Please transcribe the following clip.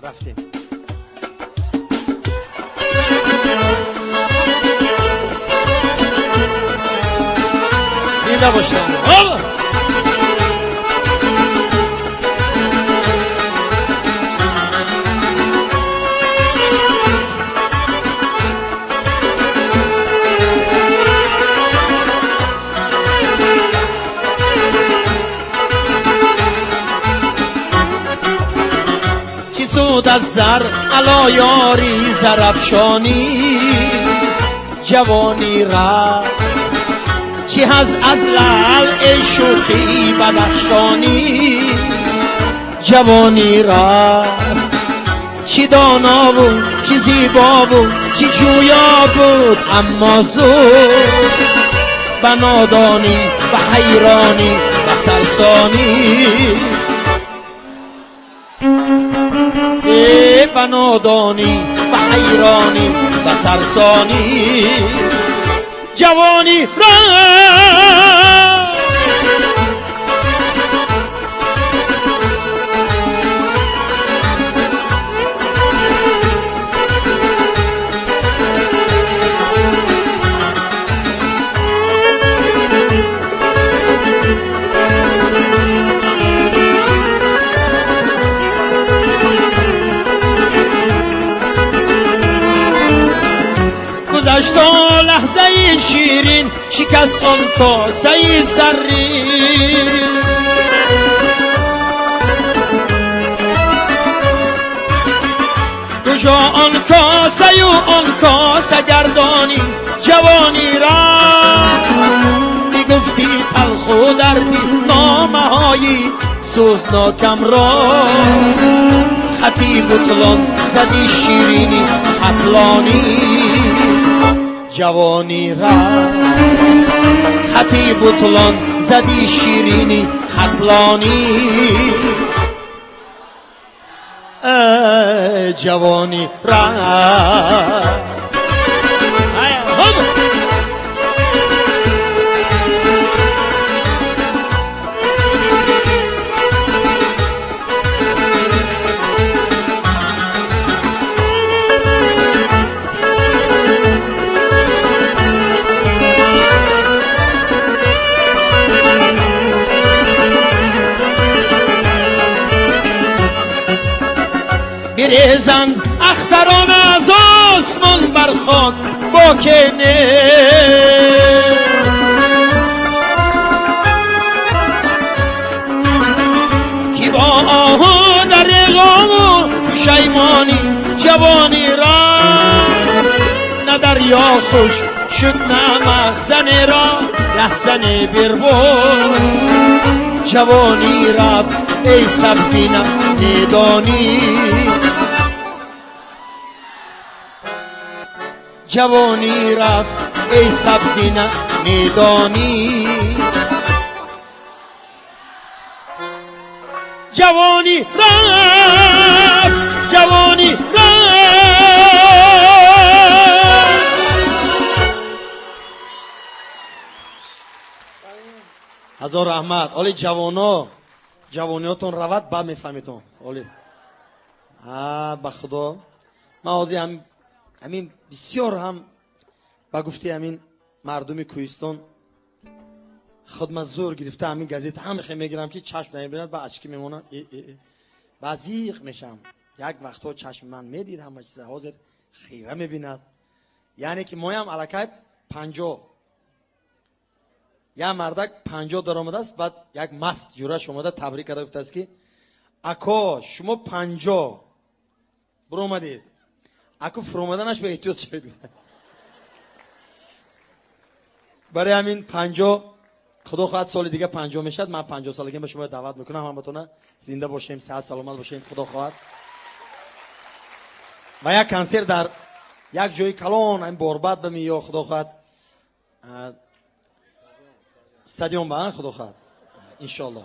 رفتیم. زنده باشم. سود از زر علا یاری زرافشانی جوانی را چی هز از لعل ای شوخی بدخشانی جوانی را چی دانا بود چی زیبا بود چی جویا بود اما زود به نادانی به حیرانی به سرسانی به نادانی به حیرانی به سرسانی جوانی را گذشت لحظه شیرین شکست آن کاسه زرین کجا آن کاسه و آن کاسه گردانی جوانی را میگفتی تلخ و دردی نامه های سوزناکم را خطی بطلان زدی شیرینی خطلانی جوانی را خطی بطلان زدی شیرینی خطلانی جوانی را بریزند اختران از آسمان بر خاک با که کی با آه در غم و پشیمانی جوانی را نه دریا خوش شد نه مخزن را لحظن بربود جوانی رفت ای سبزی نمیدانی جوانی رفت ای سبزی نمیدانی جوانی رفت جوانی رفت هزار رحمت. اولی جوانیاتون روید بعد میفهمیتون. اولی به خدا من آزی همین بسیار هم با گفتی همین مردمی کوهستان خودم زور گرفته همین گازیت هم خیلی میگیرم که چشم نمیبیند با اچکی میمونم بازیق میشم. یک وقتا چشم من میدید همه چیز حاضر خیره میبیند. یعنی که ما هم علاقه 50 یا مردک 50 در آمده است. بعد یک مست جورش اومده تبریک کرده گفته است که اکا شما 50 برو اومدید اکو فرومدنش به احتیاط شد. برای همین 50 خدا خواهد سال دیگه 50 میشد من 50 سالگی به شما دعوت میکنم همتون زنده باشیم صحت سلامت باشین خدا خواهد. و یک کنسرت در یک جای کلان این باربد بمی یا خدا خواهد استادیوم با خدا خواهد ان شاء الله.